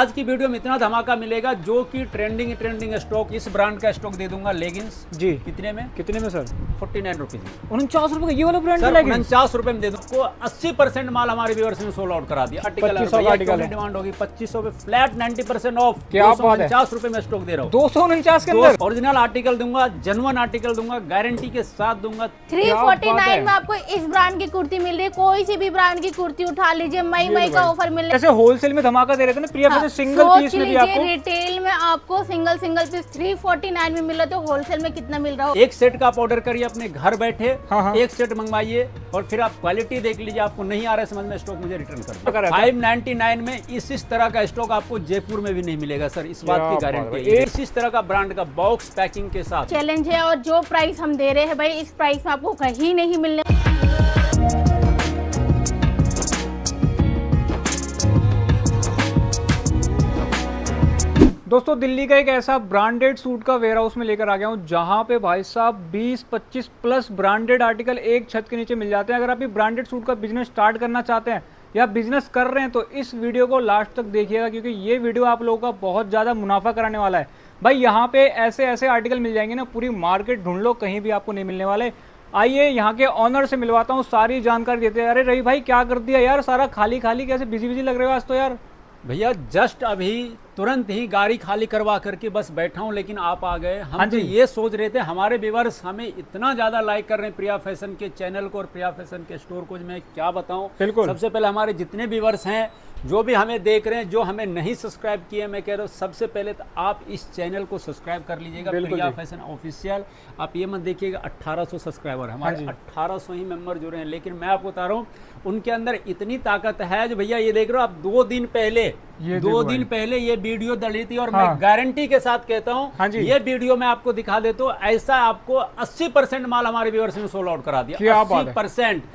आज की वीडियो में इतना धमाका मिलेगा जो कि ट्रेंडिंग स्टॉक, इस ब्रांड का स्टॉक दे दूंगा लेगिंग्स जी। कितने में सर? 49 रुपीज। 49 रुपए का ये वाला ब्रांड सर लेगिंग्स 49 रुपए में दे दूं। 80% माल हमारे व्यूअर्स ने सोल्ड आउट करा दिया। 2500 आर्टिकल है, डिमांड होगी 2500 पे फ्लैट 90% ऑफ। क्या बात है, 249 रुपए में स्टॉक दे रहा हूँ। 249 के अंदर ओरिजिनल आर्टिकल दूंगा, जेन्युइन आर्टिकल दूंगा, गारंटी के साथ दूंगा। 349 में आपको इस ब्रांड की कुर्ती मिल रही है। कोई सी भी ब्रांड की कुर्ती उठा लीजिए, मई का ऑफर मिल रहा है। जैसे होलसेल में धमाका दे रहे थे ना प्रिया, जैसे सिंगल पीस में भी आपको रिटेल में आपको सिंगल पीस 349 में मिल रहा है, तो होलसेल में कितना मिल रहा हो? एक सेट का आप ऑर्डर करिए अपने घर बैठे। हाँ। एक सेट मंगवाइए और फिर आप क्वालिटी देख लीजिए। आपको नहीं आ रहा है समझ में, स्टॉक मुझे रिटर्न कर दो। 599 में इस तरह का स्टॉक आपको जयपुर में भी नहीं मिलेगा सर, इस बात की गारंटी है। इस तरह का ब्रांड का बॉक्स पैकिंग के साथ चैलेंज है। और जो प्राइस हम दे रहे हैं भाई, इस प्राइस में आपको कहीं नहीं मिलने। दोस्तों दिल्ली का एक ऐसा ब्रांडेड सूट का वेयर हाउस में लेकर आ गया हूँ जहाँ पे भाई साहब 20-25 प्लस ब्रांडेड आर्टिकल एक छत के नीचे मिल जाते हैं। अगर आप ये ब्रांडेड सूट का बिजनेस स्टार्ट करना चाहते हैं या बिजनेस कर रहे हैं तो इस वीडियो को लास्ट तक देखिएगा, क्योंकि ये वीडियो आप लोगों का बहुत ज़्यादा मुनाफा कराने वाला है। भाई यहाँ पे ऐसे आर्टिकल मिल जाएंगे ना, पूरी मार्केट ढूंढ लो, कहीं भी आपको नहीं मिलने वाले। आइए यहाँ के ऑनर से मिलवाता हूँ, सारी जानकारी देते हैं। अरे रवि भाई क्या कर दिया यार, सारा खाली कैसे बिजी लग रहे हो आज तो यार। भैया जस्ट अभी तुरंत ही गाड़ी खाली करवा करके बस बैठा हूँ, लेकिन आप आ गए। हम तो ये सोच रहे थे, हमारे व्यूअर्स हमें इतना ज्यादा लाइक कर रहे हैं प्रिया फैशन के चैनल को और प्रिया फैशन के स्टोर को, मैं क्या बताऊं। बिल्कुल। सबसे पहले हमारे जितने व्यूअर्स हैं, जो भी हमें देख रहे हैं, जो हमें नहीं सब्सक्राइब किए, मैं कह रहा हूँ सबसे पहले तो आप इस चैनल को सब्सक्राइब कर लीजिएगा, प्रिया फैशन ऑफिशियल। आप ये मत देखिएगा 1800 सब्सक्राइबर हमारे, 1800 ही मेंबर जुड़े हैं, लेकिन मैं आपको बता रहा हूँ उनके अंदर इतनी ताकत है जो भैया ये देख रहे हो आप, 2 दिन पहले ये वीडियो डली थी और मैं गारंटी के साथ कहता हूँ ये वीडियो मैं आपको दिखा देता हूँ। ऐसा आपको 80% माल हमारे व्यूअर्स ने सोल्ड आउट करा दिया।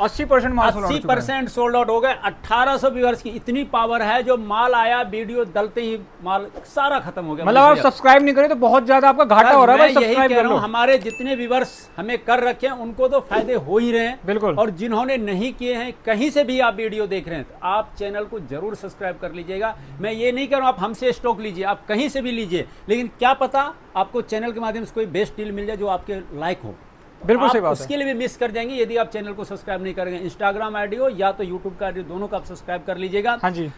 80% सोल्ड आउट हो गए। 1800 व्यूअर्स की इतनी पावर है, जो माल आया वीडियो डलते ही माल सारा खत्म हो गया। मतलब आप सब्सक्राइब नहीं करें तो बहुत ज्यादा आपका घाटा हो रहा है। मैं यही कह रहा हूँ, हमारे जितने व्यूअर्स हमें कर रखे हैं उनको तो फायदे हो ही रहे हैं। बिल्कुल। और जिन्होंने नहीं किए हैं, कहीं से भी आप वीडियो देख रहे हैं, तो आप चैनल को जरूर सब्सक्राइब कर लीजिएगा। मैं ये नहीं कह रहा हूं आप हमसे स्टॉक लीजिए, आप कहीं से भी लीजिए, लेकिन क्या पता आपको चैनल के माध्यम से कोई बेस्ट डील मिल जाए जो आपके लायक हो। बिल्कुल सही बात है। उसके लिए भी मिस कर जाएंगे यदि आप चैनल को सब्सक्राइब नहीं करेंगे। इंस्टाग्राम आईडी हो या तो यूट्यूब का आईडी, दोनों का आप सब्सक्राइब कर लीजिएगा। हाँ जी।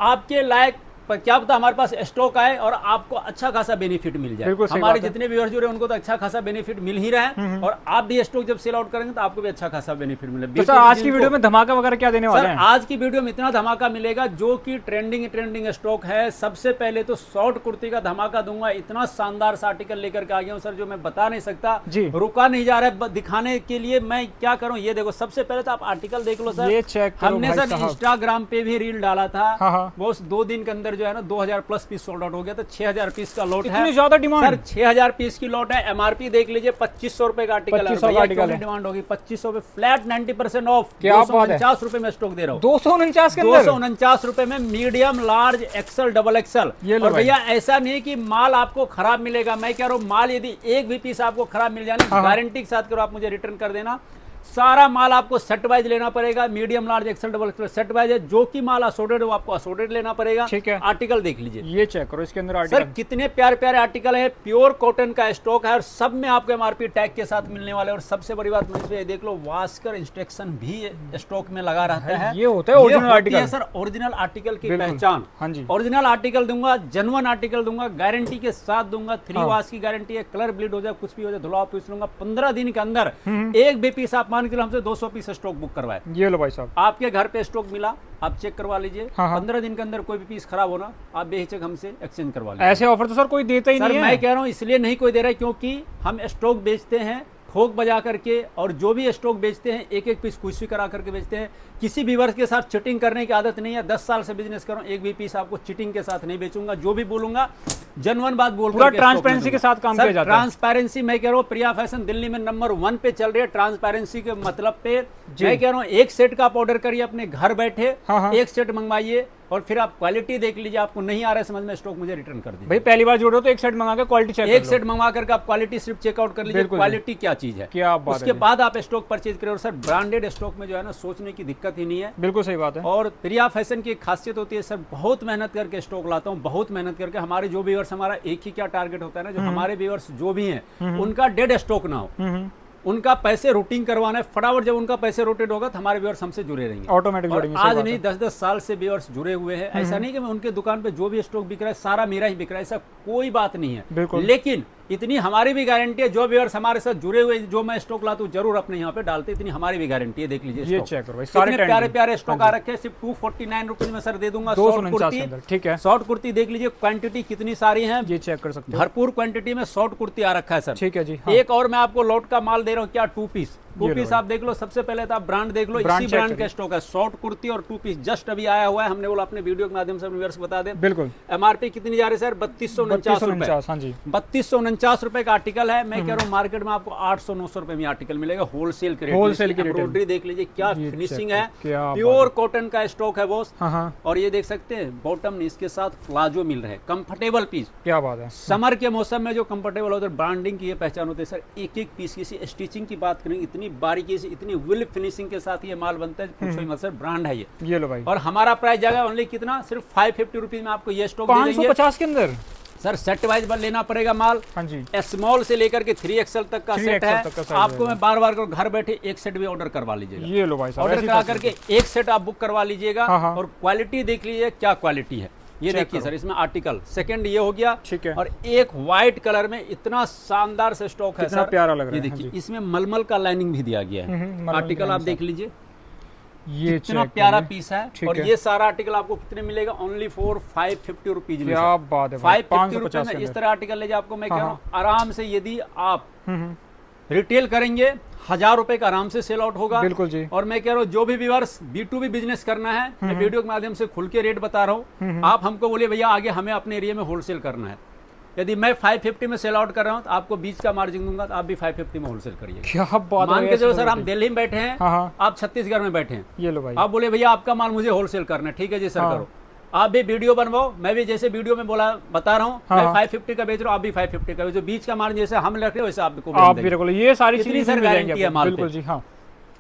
आपके लायक पर क्या पता हमारे पास स्टॉक आए और आपको अच्छा खासा बेनिफिट मिल जाए। हमारे जितने व्यूअर्स जुड़े उनको तो अच्छा खासा बेनिफिट मिल ही रहा है, और आप भी स्टॉक जब सेल आउट करेंगे तो आपको भी अच्छा खासा बेनिफिट मिलेगा। तो आज की वीडियो में धमाका वगैरह क्या देने वाले हैं? आज की वीडियो में इतना धमाका मिलेगा जो कि ट्रेंडिंग स्टॉक है। सबसे पहले तो शॉर्ट कुर्ती का धमाका दूंगा। इतना शानदार सा आर्टिकल लेकर के आ गया हूं सर, जो मैं बता नहीं सकता, रुका नहीं जा रहा है दिखाने के लिए। मैं क्या करूं, ये देखो, सबसे पहले तो आप आर्टिकल देख लो सर। ये चेक करो। हमने सर इंस्टाग्राम पे भी रील डाला था, वो 2 दिन के अंदर जो है ना 2000 प्लस पीस सोल्ड आउट हो गया। तो 6000 पीस का लॉट है। ज्यादा डिमांड सर, 6000 पीस की लॉट है। एमआरपी देख लीजिए 2500 रुपए का आर्टिकल है। 2500 का आर्टिकल है। डिमांड होगी 2500 पे फ्लैट 90% ऑफ। 249 रुपए में स्टॉक दे रहा हूँ। 249 के अंदर 249 रुपए में medium, large, XL, double XL. और भैया ऐसा नहीं कि माल आपको खराब मिलेगा। मैं कह रहा हूँ माल यदि एक भी पीस आपको खराब मिल जाए, गारंटी के साथ करो, आप मुझे रिटर्न कर देना। सारा माल आपको सेट वाइज लेना पड़ेगा। Medium, large, XL, double XL set wise है। जो कि माल असोर्टेड हो आपको असोर्टेड लेना पड़ेगा। ठीक है। आर्टिकल देख लीजिए, ये चेक करो, इसके अंदर आर्टिकल सर कितने प्यारे प्यारे आर्टिकल है। प्योर कॉटन का स्टॉक है और सब में आपको एमआरपी टैग के साथ मिलने वाले। और सबसे बड़ी बात मुझे देख लो, वास्कर इंस्ट्रक्शन भी स्टॉक में लगा रहता है। ये होता है original article sir. Original article की पहचान। हाँ जी। ओरिजिनल आर्टिकल दूंगा, जेन्युइन आर्टिकल दूंगा, गारंटी के साथ दूंगा। 3 वॉश की गारंटी है। कलर ब्लीड हो जाए, कुछ भी हो जाए, धुलवा पीस लूंगा। 15 दिन के अंदर एक भी पीस आप मान के हमसे 200 पीस स्टॉक बुक करवाए। ये लो भाई साहब, आपके घर पे स्टॉक मिला, आप चेक करवा लीजिए। 15 दिन के अंदर कोई भी पीस खराब होना, आप बेहिचक हमसे एक्सचेंज करवा लीजिए। ऐसे ऑफर तो सर कोई देता ही नहीं है। मैं कह रहा हूं इसलिए नहीं कोई दे रहा है क्योंकि हम स्टॉक बेचते हैं ठोक बजा करके, और जो भी स्टॉक बेचते हैं एक एक पीस कुछ भी करा करके बेचते हैं। किसी व्यूअर्स के साथ चिटिंग करने की आदत नहीं है। 10 साल से बिजनेस कर रहा हूं, एक भी पीस आपको चिटिंग के साथ नहीं बेचूंगा। जो भी बोलूंगा जेन्युइन बात बोल, पूरा ट्रांसपेरेंसी के साथ काम किया जाता है। ट्रांसपेरेंसी मैं कह रहा हूं प्रिया फैशन दिल्ली में नंबर 1 पे चल रही है ट्रांसपेरेंसी के मतलब पे। मैं कह रहा हूं एक सेट का आप ऑर्डर करिए अपने घर बैठे। एक सेट मंगवाइए और फिर आप क्वालिटी देख लीजिए, आपको नहीं आ रहा है समझ में स्टॉक, मुझे रिटर्न कर दीजिए। भाई पहली बार जोड़ रहे हो तो एक सेट मंगा के क्वालिटी चेक एक सेट मंगवा करके आप क्वालिटी सिर्फ चेकआउट कर लीजिए, क्वालिटी क्या चीज है, क्या बात उसके बाद आप स्टॉक परचेज करें। और सर ब्रांडेड स्टॉक में जो है ना सोचने की दिक्कत ही नहीं है। बिल्कुल सही बात है। और प्रिया फैशन की एक खासियत होती है सर, बहुत मेहनत करके स्टॉक लाता हूँ, बहुत मेहनत करके। हमारे जो व्यूअर्स, हमारा एक ही क्या टारगेट होता है ना, जो हमारे व्यूअर्स जो भी हैं उनका डेड स्टॉक ना हो, उनका पैसे रूटिंग करवाना है फटाफट। जब उनका पैसे रोटेट होगा तो हमारे व्यूअर्स हमसे जुड़े रहेंगे, ऑटोमेटिक जुड़ेंगे। आज नहीं 10-10 साल से व्यूअर्स जुड़े हुए हैं। ऐसा नहीं कि मैं उनके दुकान पे जो भी स्टॉक बिक रहा है सारा मेरा ही बिक रहा है, ऐसा कोई बात नहीं है। लेकिन इतनी हमारी भी गारंटी है, जो व्यूअर्स हमारे साथ जुड़े हुए, जो मैं स्टॉक लाता हूँ जरूर अपने यहाँ पे डालते, इतनी हमारी भी गारंटी है। देख लीजिए ये चेक करो भाई, सारे प्यारे प्यारे स्टॉक आ रखे हैं। सिर्फ 249 रुपीज में सर दे दूंगा। ठीक है, शॉर्ट कुर्ती देख लीजिए, क्वांटिटी कितनी सारी है, ये चेक कर सकते हैं। भरपूर क्वांटिटी में शॉर्ट कुर्ती आ रखा है सर। ठीक है जी। एक और मैं आपको लॉट का माल दे रहा हूँ, क्या 2 पीस आप देख लो। सबसे पहले तो आप ब्रांड देख लो, इसी ब्रांड का स्टॉक है, शॉर्ट कुर्ती और 2 पीस जस्ट अभी आया हुआ है। हमने बोला अपने वीडियो के माध्यम से व्यूअर्स बता दें। बिल्कुल। एमआरपी कितनी जा रही है सर? 3249 रुपए। हाँ जी, 3249 रुपए का आर्टिकल है। मैं कह रहा हूँ मार्केट में आपको 800-900 रुपए में आर्टिकल मिलेगा, होलसेल के रेट। एम्ब्रॉयडरी देख लीजिए, क्या फिनिशिंग है, प्योर कॉटन का स्टॉक है बॉस। और ये देख सकते हैं बॉटम इसके साथ प्लाजो मिल रहे हैं, कंफर्टेबल पीस। क्या बात है। समर के मौसम में जो कंफर्टेबल होता है, ब्रांडिंग की ये पहचान होती है सर। एक एक पीस की स्टिचिंग की बात करेंगे, इतनी बारीकी से, इतनी विल फिनिशिंग के साथ ये माल बनता है, पूछो ही मत सर। ब्रांड है ये लो भाई। और हमारा प्राइस जाएगा ओनली कितना? सिर्फ 550 रुपीज में आपको ये स्टॉक 550 के अंदर सर। सेट वाइज लेना पड़ेगा माल। हाँ जी, स्मॉल से लेकर के 3XL तक का सेट है। आपको मैं बार बार घर बैठे एक सेट भी ऑर्डर करवा लीजिएगा। ये लो भाई, ऑर्डर करा करके एक सेट आप बुक करवा लीजिएगा। और क्वालिटी देख लीजिए, क्या क्वालिटी है ये देखिए सर। इसमें आर्टिकल सेकंड ये हो गया, ठीक है। और एक व्हाइट कलर में इतना शानदार से स्टॉक है सर, प्यारा लग रहा है। ये देखिए, इसमें मलमल का लाइनिंग भी दिया गया है। आर्टिकल आप देख लीजिए, ये इतना प्यारा पीस है। और ये सारा आर्टिकल आपको कितने मिलेगा? ओनली फॉर 550 रुपीज में। क्या बात है, 550 रुपए में इस तरह आर्टिकल ले जाए आपको। मैं कह रहा हूँ आराम से, यदि आप रिटेल करेंगे 1000 रुपए का आराम से सेल आउट होगा। बिल्कुल जी। और मैं कह रहा हूँ जो भी व्यूअर्स B2B बिजनेस करना है, मैं वीडियो के माध्यम से खुल के रेट बता रहा हूँ। आप हमको बोलिए भैया आगे हमें अपने एरिया में होलसेल करना है, यदि मैं 550 में सेल आउट कर रहा हूँ तो आपको 20 का मार्जिन दूंगा, तो आप भी 550 में होलसेल करिए। क्या बात। मान के चलो सर, हम दिल्ली में बैठे हैं, आप छत्तीसगढ़ में बैठे हैं, ये लो भाई। आप बोले भैया आपका माल मुझे होलसेल करना है, ठीक है जी सर करो। आप भी वीडियो बनवाओ, मैं भी जैसे वीडियो में बता रहा हूँ, मैं 550 का बेच रहा हूँ, आप भी 550 का बेचो। बीच का मार्जिन जैसे हम रख रहे हो वैसे आपको आप भी रखो। ये सारी चीजें सर गारंटी है माल। बिल्कुल जी। हाँ,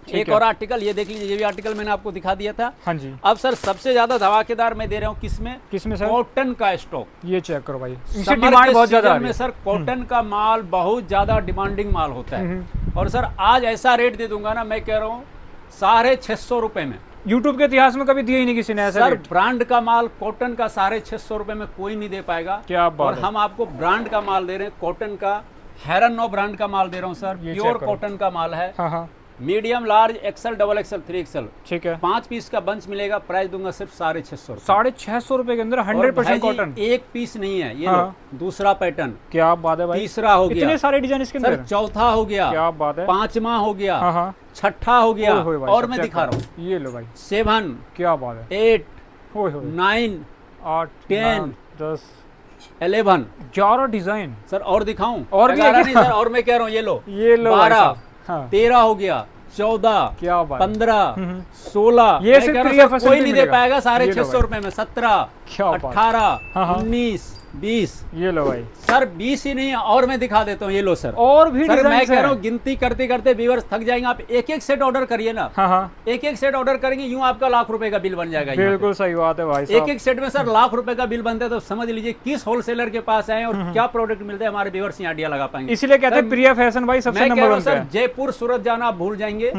एक और आर्टिकल ये देख लीजिए, ये भी आर्टिकल मैंने आपको दिखा दिया था। हाँ जी। अब सर सबसे ज्यादा धमाकेदार मैं दे रहा हूँ किसमें सर? कॉटन का स्टॉक। ये चेक करो भाई, इससे डिमांड बहुत ज्यादा है सर। कॉटन का माल बहुत ज्यादा डिमांडिंग माल होता है। और सर आज ऐसा रेट दे दूंगा ना, मैं कह रहा हूँ 650 रुपए में। यूट्यूब के इतिहास में कभी दिया ही नहीं किसी ने ऐसा सर। ब्रांड का माल कॉटन का 650 रुपए में कोई नहीं दे पाएगा। क्या बात। और हम आपको ब्रांड का माल दे रहे हैं, कॉटन का हेरन ब्रांड का माल दे रहा हूँ सर। प्योर कॉटन का माल है। Medium, large, XL, XXL, 3XL, ठीक है। 5 पीस का बंच मिलेगा। प्राइस दूंगा सिर्फ 650। 650 रुपए के अंदर 100% कॉटन। एक पीस नहीं है ये। दूसरा पैटर्न। क्या बात है भाई। तीसरा हो गया। इतने सारे डिजाइन इसके अंदर। चौथा हो गया। क्या बात है। पांचवा हो गया। छठा हो गया। और मैं दिखा रहा हूँ, ये लो भाई। 7, क्या बात है। 8, 9, 10, 10, 11, 11 डिजाइन सर। और दिखाऊं? और भी नहीं सर, और मैं कह रहा हूँ ये लो 12, 13 हो गया, 14, क्या बात, 15, 16, ये कोई नहीं दे पाएगा 650 रुपए में। 17, 18, 19, 20, ये लो भाई सर। 20 ही नहीं है, और मैं दिखा देता हूँ, ये लो सर। और भी सर मैं कह रहा हूँ गिनती करते करते व्यूअर्स थक जाएंगे। आप एक एक सेट ऑर्डर करिए ना। एक एक सेट ऑर्डर करेंगे, यूं आपका लाख रुपए का बिल बन जाएगा। बिल्कुल सही बात है भाई। एक एक सेट में सर लाख रुपए का बिल बनता है, तो समझ लीजिए किस होलसेलर के पास आए और क्या प्रोडक्ट मिलता है। हमारे व्यूअर्स यहाँ आइडिया लगा पाएंगे। इसलिए कहते हैं प्रिया फैशन भाई सबसे नंबर 1 सर। जयपुर सूरत जाना आप भूल जाएंगे।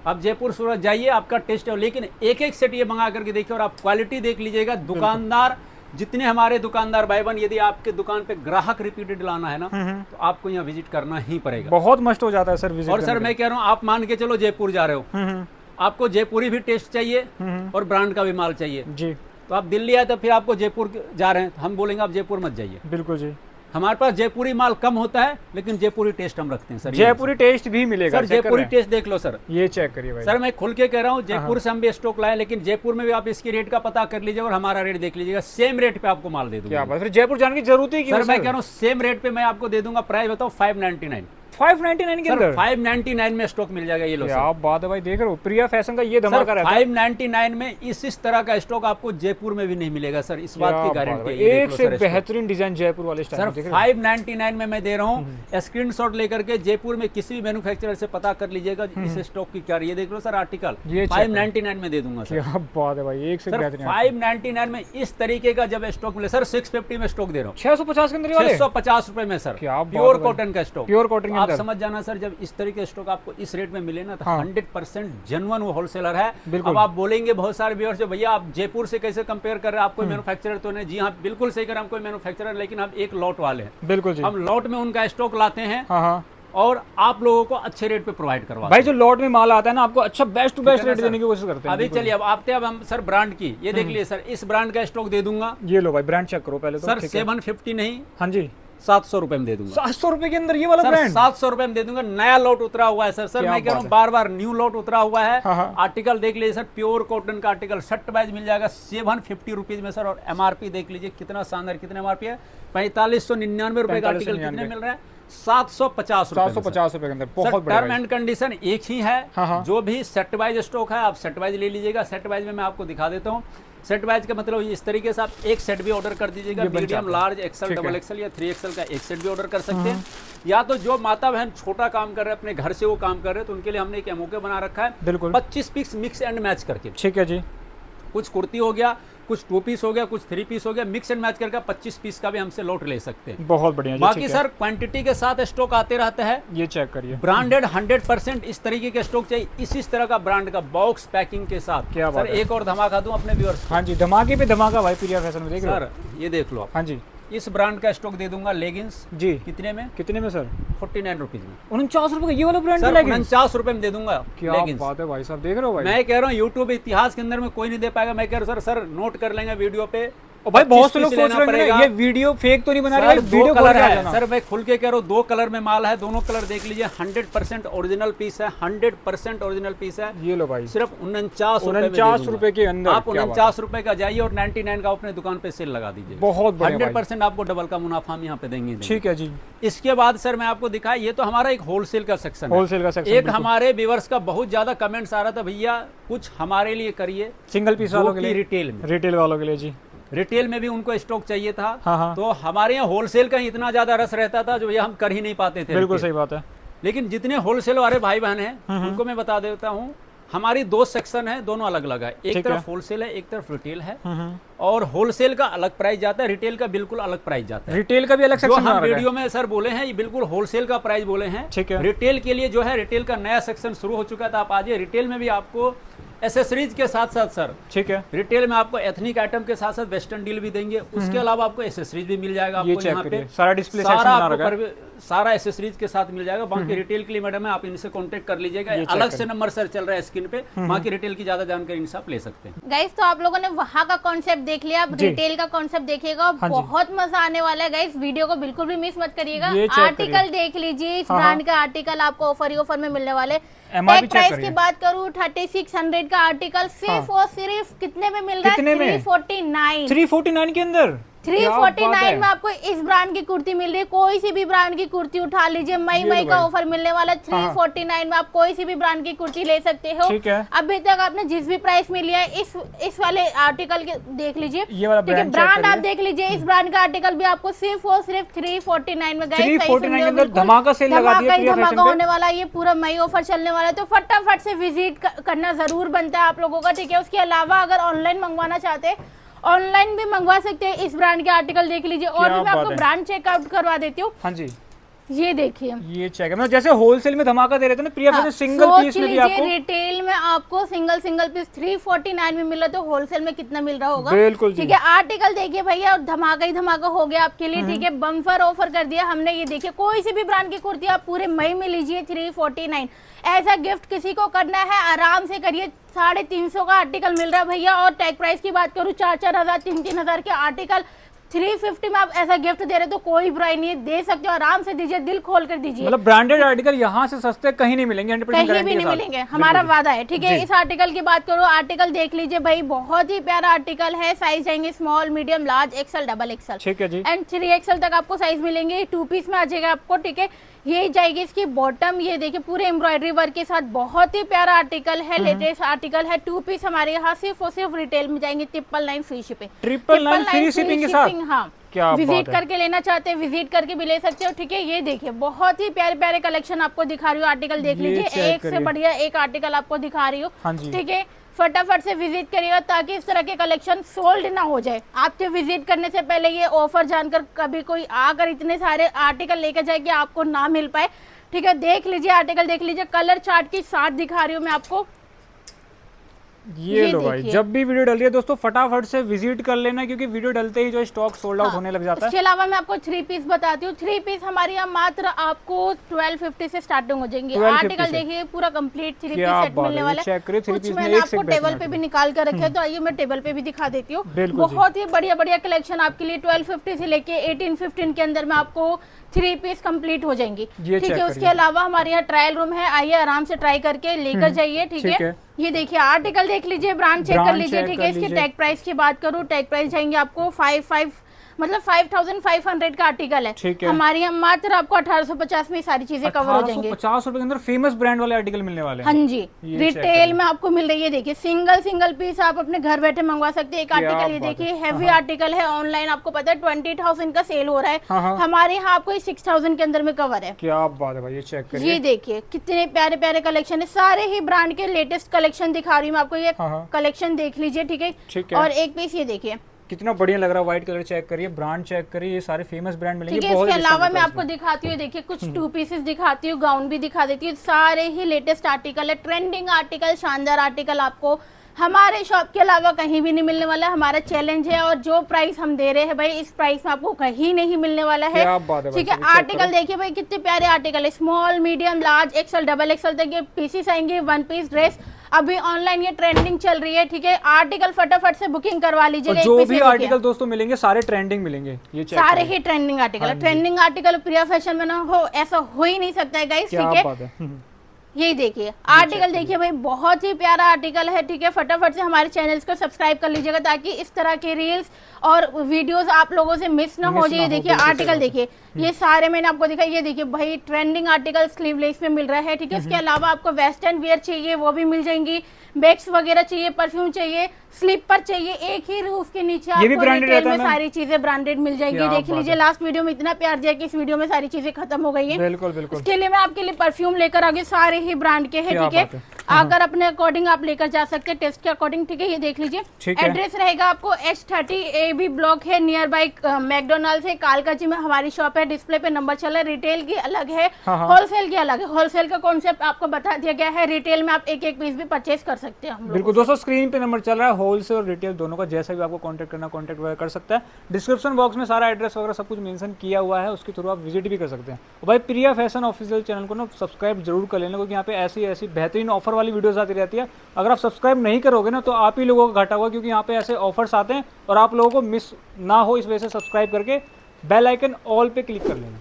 आप जयपुर सूरत जाइए, आपका टेस्ट है, लेकिन एक एक सेट ये मंगा करके देखिए और आप क्वालिटी देख लीजिएगा। दुकानदार जितने हमारे दुकानदार भाई बहन, यदि आपके दुकान पे ग्राहक रिपीटेड लाना है ना, तो आपको यहाँ विजिट करना ही पड़ेगा। बहुत मस्त हो जाता है सर विजिट। और सर मैं कह रहा हूँ, आप मान के चलो जयपुर जा रहे हो, आपको जयपुरी भी टेस्ट चाहिए और ब्रांड का भी माल चाहिए जी। तो आप दिल्ली आए तो फिर आपको जयपुर जा रहे हैं, हम बोलेंगे आप जयपुर मत जाइए। बिल्कुल जी। हमारे पास जयपुरी माल कम होता है, लेकिन जयपुरी टेस्ट हम रखते हैं सर। जयपुरी टेस्ट भी मिलेगा सर। जयपुरी टेस्ट देख लो सर, ये चेक करिए भाई। सर मैं खुल के कह रहा हूँ, जयपुर से हम भी स्टॉक लाए, लेकिन जयपुर में भी आप इसकी रेट का पता कर लीजिएगा और हमारा रेट देख लीजिएगा। सेम रेट पे आपको माल दे दूंगा। फिर जयपुर जाने की जरूरत ही सर। मैं कह रहा हूँ सेम रेट पे मैं आपको दे दूंगा। प्राइस बताओ 599। 599 के अंदर 599 में स्टॉक मिल जाएगा। ये लो क्या बात है भाई, देख रहे हो प्रिया फैशन का ये धमाका रहता है। 599 में इस तरह का स्टॉक आपको जयपुर में भी नहीं मिलेगा सर, इस बात की गारंटी है। एक से बेहतरीन डिजाइन जयपुर वाले स्टाइल सर 599 में मैं दे रहा हूँ। स्क्रीनशॉट लेकर के जयपुर में किसी भी मैन्युफैक्चरर से पता कर लीजिएगा इस स्टॉक की क्या। ये देख लो सर आर्टिकल 599 में दे दूंगा सर। क्या बात है भाई, एक से बेहतरीन 599 में इस तरीके का जब स्टॉक मिले सर 650 में स्टॉक दे रहा हूँ। 650 के अंदर वाले 650 रुपए में सर, क्या प्योर कॉटन का स्टॉक। प्योर कॉटन आप समझ जाना सर, जब इस तरीके स्टॉक आपको इस रेट में मिले ना तो 100% जेन्युइन वो होलसेलर है। अब आप बोलेंगे बहुत सारे व्यूअर्स जो भैया आप जयपुर से कैसे कंपेयर कर रहे हैं, आप कोई मैन्युफैक्चरर तो नहीं। जी हाँ बिल्कुल सही कर रहे हैं, हम कोई मैन्युफैक्चरर लेकिन हम एक लॉट वाले हैं। बिल्कुल जी, हम लॉट में उनका स्टॉक लाते हैं हाँ और आप लोगों को अच्छे रेट पे प्रोवाइड करवाते भाई। जो लॉट में माल आता है ना आपको अच्छा बेस्ट टू बेस्ट रेट देने की कोशिश करते हैं। अभी चलिए अब आते हैं अब हम सर ब्रांड की। ये देख लिए सर, इस ब्रांड का स्टॉक दे दूंगा। ये लो भाई ब्रांड चेक करो पहले तो सर 750 नहीं, हाँ जी 700 रुपए में दे दूंगा। 700 रुपए के अंदर ये वाला ब्रांड 700 रुपए में दे दूंगा। नया लॉट उतरा हुआ है सर मैं कह रहा हूँ बार बार न्यू लॉट उतरा हुआ है। आर्टिकल देख लीजिए सर, प्योर कॉटन का आर्टिकल शर्ट वाइज मिल जाएगा 750 रुपीज में सर। और एमआरपी देख लीजिए कितना शानदार, कितने एमआरपी है 4599 रुपए का आर्टिकल कितने मिल रहा है 750 रुपए के अंदर। बहुत बढ़िया टर्म एंड कंडीशन एक ही है। जो भी सेट वाइज स्टॉक है आप सेट वाइज ले लीजिएगा। सेट वाइज में मैं आपको दिखा देता हूँ। सेट वाइज का मतलब इस तरीके से आप एक सेट भी ऑर्डर कर दीजिएगा, medium large XL double XL या 3XL का एक सेट भी ऑर्डर कर सकते हैं। या तो जो माता बहन छोटा काम कर रहे हैं अपने घर से वो काम कर रहे हैं तो उनके लिए हमने एक एमओके बना रखा है। बिल्कुल 25 पीस मिक्स एंड मैच करके। ठीक है जी, कुछ कुर्ती हो गया, कुछ 2 पीस हो गया, कुछ 3 पीस हो गया, मिक्स एंड मैच करके 25 पीस का भी हमसे लॉट ले सकते हैं। बहुत बढ़िया। बाकी सर क्वांटिटी के साथ स्टॉक आते रहता है। ये चेक करिए, ब्रांडेड 100% इस तरीके के स्टॉक चाहिए इस तरह का ब्रांड का बॉक्स पैकिंग के साथ। क्या सर एक और धमाका दूं अपने व्यूअर्स को। हाँ जी, धमाके पे धमाका भाई प्रिया फैशन में देख रहे हो सर। ये देख लो आप, हाँ जी इस ब्रांड का स्टॉक दे दूंगा लेगिंग्स जी। कितने में सर 49 रुपीज में। 49 रुपए का ये वाला ब्रांड 49 रुपए में दे दूंगा। क्या बात है भाई साहब, देख रहे हो भाई। मैं कह रहा हूँ यूट्यूब इतिहास के अंदर में कोई नहीं दे पाएगा। मैं कह रहा हूँ सर नोट कर लेंगे वीडियो पे। और भाई बहुत से लोग सोच रहे हैं ये वीडियो फेक तो नहीं बना रही, वीडियो कलर है सर। मैं खुल के कह रहा हूँ 2 कलर में माल है, दोनों कलर देख लीजिए। 100% ओरिजिनल पीस है, 100% ओरिजिनल पीस है। ये लो भाई सिर्फ 49 रुपए के अंदर आप 49 रुपए का जाइए और 99 का अपने दुकान पे सेल लगा दीजिए। बहुत 100% आपको डबल का मुनाफा हम यहाँ पे देंगे। ठीक है जी। इसके बाद सर मैं आपको दिखाया, ये तो हमारा एक होलसेल का सेक्शन है। एक हमारे व्यूअर्स का बहुत ज्यादा कमेंट्स आ रहा था, भैया कुछ हमारे लिए करिए सिंगल पीस वालों के लिए, रिटेल वालों के लिए जी। रिटेल में भी उनको स्टॉक चाहिए था। तो हमारे यहाँ होलसेल का इतना ज्यादा रस रहता था जो ये हम कर ही नहीं पाते थे। बिल्कुल सही बात है। लेकिन जितने होलसेल वाले भाई बहन हैं उनको मैं बता देता हूँ, हमारी 2 सेक्शन है, दोनों अलग अलग है। एक तरफ होलसेल है, एक तरफ रिटेल है। और होलसेल का अलग प्राइस जाता है, रिटेल का बिल्कुल अलग प्राइस जाता है। रिटेल का भी अलग सेक्शन हम वीडियो में सर बोले हैं, ये बिल्कुल होलसेल का प्राइस बोले हैं। ठीक है। रिटेल के लिए जो है रिटेल का नया सेक्शन शुरू हो चुका था। आप आइए, रिटेल में भी आपको एसेसरीज के साथ साथ सर, ठीक है, रिटेल में आपको एथनिक आइटम के साथ साथ वेस्टर्न डील भी देंगे। उसके अलावा आपको एसेसरीज भी मिल जाएगा। आपको यहाँ पे सारा डिस्प्ले सारा एसेसरीज के साथ मिल जाएगा। बाकी रिटेल के लिए मैडम है, आप इनसे कांटेक्ट कर लीजिएगा। अलग से नंबर सर चल रहा है स्क्रीन पे। बाकी रिटेल की ज्यादा जानकारी इनसे आप ले सकते हैं। गाइस तो आप लोगों ने वहाँ का कॉन्सेप्ट देख लिया, अब रिटेल का कॉन्सेप्ट देखिएगा। बहुत मजा आने वाला है गाइस, वीडियो को बिल्कुल भी मिस मत करिएगा। आर्टिकल देख लीजिए, इस ब्रांड का आर्टिकल आपको ऑफर ही ऑफर में मिलने वाले। टेक प्राइस की बात करूँ 3600 का आर्टिकल सिर्फ और सिर्फ कितने में मिल रहा है? 349 के अंदर। 349 में आपको इस ब्रांड की कुर्ती मिल रही है। कोई सी भी ब्रांड की कुर्ती उठा लीजिए, मई का ऑफर मिलने वाला। 349 में आप कोई सी भी ब्रांड की कुर्ती ले सकते हो। अभी तक आपने जिस भी प्राइस में लिया है इस वाले आर्टिकल के देख लीजिए, ठीक है। ब्रांड आप देख लीजिए, इस ब्रांड का आर्टिकल भी आपको सिर्फ और सिर्फ 349 में। धमाका सेल लगा दिया, धमाका होने वाला है। ये पूरा मई ऑफर चलने वाला है, तो फटाफट से विजिट करना जरूर बनता है आप लोगों का, ठीक है। उसके अलावा अगर ऑनलाइन मंगवाना चाहते हैं, ऑनलाइन भी मंगवा सकते हैं। इस ब्रांड के आर्टिकल देख लीजिए। और भी मैं आपको ब्रांड चेकआउट करवा देती हूँ। हाँ जी, ये देखिए, ये चेक है। मतलब जैसे होलसेल में धमाका दे रहे थे ना प्रिया, हाँ, सिंगल पीस में भी आपको, रिटेल में आपको सिंगल पीस 349 में मिल रहा है, तो होलसेल में कितना मिल रहा होगा? बिल्कुल ठीक है। आर्टिकल देखिए भैया, और धमाका ही धमाका हो गया आपके लिए, ठीक है। बम्पर ऑफर कर दिया हमने। ये देखिए, कोई सी भी ब्रांड की कुर्ती आप पूरे मई में लीजिए 349। ऐसा गिफ्ट किसी को करना है आराम से करिए। 350 का आर्टिकल मिल रहा है भैया। और टैग प्राइस की बात करूँ 4-4 हजार 3-3 हजार के आर्टिकल 350 में आप ऐसा गिफ्ट दे रहे तो कोई बुराई नहीं है, दे सकते हो, आराम से दीजिए, दिल खोल कर दीजिए। मतलब ब्रांडेड आर्टिकल यहाँ से सस्ते कहीं नहीं मिलेंगे, 100% कहीं भी नहीं मिलेंगे, हमारा वादा है, ठीक है। इस आर्टिकल की बात करो, आर्टिकल देख लीजिए भाई, बहुत ही प्यारा आर्टिकल है। साइज जाएंगे small, medium, large, XL, double XL, ठीक है जी, एंड 3XL तक आपको साइज मिलेंगे। 2 पीस में आ जाएगा आपको, ठीक है। ये जाएगी इसकी बॉटम, ये देखिए पूरे एम्ब्रॉयडरी वर्क के साथ, बहुत ही प्यारा आर्टिकल है, लेटेस्ट आर्टिकल है। 2 पीस हमारे यहाँ सिर्फ और सिर्फ रिटेल में जाएंगे 999 फ्री शिपिंग, 999 फ्री शिपिंग के साथ। हाँ, क्या विजिट करके लेना चाहते हैं विजिट करके भी ले सकते हो, ठीक है। ये देखिए बहुत ही प्यारे प्यारे कलेक्शन आपको दिखा रही हूँ, आर्टिकल देख लीजिए, एक से बढ़िया एक आर्टिकल आपको दिखा रही हूँ, ठीक है। फटाफट से विजिट करिएगा ताकि इस तरह के कलेक्शन सोल्ड ना हो जाए। आपके विजिट करने से पहले ये ऑफर जानकर कभी कोई आकर इतने सारे आर्टिकल लेकर जाए कि आपको ना मिल पाए, ठीक है। देख लीजिए आर्टिकल, देख लीजिए, कलर चार्ट की साथ दिखा रही हूँ मैं आपको। ये लो भाई, जब भी वीडियो डल रही है दोस्तों फटाफट से विजिट कर लेना, क्योंकि वीडियो डलते ही जो स्टॉक सोल्ड आउट होने लग जाता है। इसके अलावा मैं आपको 3 पीस बताती हूँ। 3 पीस हमारे यहाँ मात्र आपको 1250 से स्टार्टिंग हो जाएंगे। आर्टिकल देखिए पूरा कंप्लीट 3 पीस सेट मिलने वाला है। कुछ मैंने आपको टेबल पे भी निकाल कर रखे हैं, तो आइए मैं टेबल पे भी दिखा देती हूँ। बहुत ही बढ़िया बढ़िया कलेक्शन आपके लिए 1250 से लेके 1815 के अंदर में आपको 3 पीस कंप्लीट हो जाएंगी, ठीक है। उसके अलावा हमारे यहाँ ट्रायल रूम है, आइए आराम से ट्राई करके लेकर जाइए, ठीक है। ये देखिए आर्टिकल देख लीजिए, ब्रांड चेक कर लीजिए, ठीक है। इसके टैग प्राइस की बात करूँ, टैग प्राइस जाएंगे आपको 5500 का आर्टिकल है, हमारे यहाँ मात्र आपको 1850 में सारी चीजें कवर हो जाएंगे। 50 रुपए के अंदर फेमस ब्रांड वाले आर्टिकल मिलने वाले हैं। हाँ जी, रिटेल में आपको मिल रही है। देखिए सिंगल पीस आप अपने घर बैठे मंगवा सकते हैं। एक आर्टिकल ये देखिए हैवी आर्टिकल है, ऑनलाइन आपको पता है 20,000 का सेल हो रहा है, हमारे यहाँ आपको 6000 के अंदर में कवर है। क्या बात है भाई, ये चेक करिए, ये देखिए कितने प्यारे प्यारे कलेक्शन है, सारे ही ब्रांड के लेटेस्ट कलेक्शन दिखा रही हूँ मैं आपको। ये कलेक्शन देख लीजिए, ठीक है। और एक पीस ये देखिए कितना बढ़िया लग रहा है, व्हाइट कलर चेक करिए, ब्रांड चेक करिए, ये सारे फेमस ब्रांड मिलेंगे। ठीक है, इसके अलावा मैं आपको दिखाती हूँ, देखिए कुछ 2 पीसेस दिखाती हूँ, गाउन भी दिखा देती हूँ। सारे ही लेटेस्ट आर्टिकल है, ट्रेंडिंग आर्टिकल, शानदार आर्टिकल आपको हमारे शॉप के अलावा कहीं भी नहीं मिलने वाला। हमारा चैलेंज है, और जो प्राइस हम दे रहे हैं भाई, इस प्राइस में आपको कहीं नहीं मिलने वाला है, ठीक है। आर्टिकल देखिए भाई कितने प्यारे आर्टिकल है, small, medium, large, XL, double XL तक ये पीसेस आएंगे। 1 पीस ड्रेस अभी ऑनलाइन ये ट्रेंडिंग चल रही है, ठीक है। आर्टिकल फटाफट से बुकिंग करवा लीजिएगा। जो भी आर्टिकल दोस्तों मिलेंगे सारे ट्रेंडिंग मिलेंगे, ये सारे ही ट्रेंडिंग आर्टिकल। ट्रेंडिंग आर्टिकल प्रिया फैशन में ना हो ऐसा हो ही नहीं सकता है गाइस, ठीक है। यही देखिए आर्टिकल देखिए भाई, बहुत ही प्यारा आर्टिकल है, ठीक है। फटाफट से हमारे चैनल्स को सब्सक्राइब कर लीजिएगा ताकि इस तरह के रील्स और वीडियोस आप लोगों से मिस ना हो जाए। देखिए आर्टिकल देखिए, ये सारे मैंने आपको दिखाया। ये देखिए भाई ट्रेंडिंग आर्टिकल स्लीवलेस में मिल रहा है, ठीक है। उसके अलावा आपको वेस्टर्न वियर चाहिए वो भी मिल जाएंगी, बैग्स वगैरह चाहिए, परफ्यूम चाहिए, स्लीपर चाहिए, एक ही रूफ के नीचे आपको रिटेल में सारी चीजें ब्रांडेड मिल जाएंगी। देख लीजिए लास्ट वीडियो में इतना प्यार दिया कि इस वीडियो में सारी चीजें खत्म हो गई है। बिल्कुल बिल्कुल। इसके लिए मैं आपके लिए परफ्यूम लेकर आ गई, सारे ही ब्रांड के हैं, ठीक है। आकर अपने अकॉर्डिंग आप लेकर जा सकते हैं, टेस्ट के अकॉर्डिंग, ठीक है। ये देख लीजिए एड्रेस रहेगा आपको H30 AB ब्लॉक है, नियर बाई मैकडोनल्ड है, कालका जी में हमारी शॉप है। डिस्प्ले पे नंबर चला है, रिटेल की अलग है, होलसेल की अलग है। होलसेल का कॉन्सेप्ट आपको बता दिया गया है, रिटेल में आप एक पीस भी परचेज कर सकते हैं। बिल्कुल दोस्तों, स्क्रीन पे नंबर चल रहा है, होलसेल और रिटेल दोनों का, जैसा भी आपको कांटेक्ट करना कांटेक्ट वगैरह कर सकता है। डिस्क्रिप्शन बॉक्स में सारा एड्रेस वगैरह सब कुछ मेंशन किया हुआ है, उसके थ्रू आप विजिट भी कर सकते हैं। और भाई प्रिया फैशन ऑफिशियल चैनल को ना सब्सक्राइब जरूर कर लेना, क्योंकि यहाँ पे ऐसी बेहतरीन ऑफर वाली वीडियोस आती रहती है। अगर आप सब्सक्राइब नहीं करोगे ना तो आप ही लोगों को घाटा होगा, क्योंकि यहाँ पे ऐसे ऑफर्स आते हैं और आप लोगों को मिस ना हो, इस वजह से सब्सक्राइब करके बेल आइकन ऑल पे क्लिक कर लेना।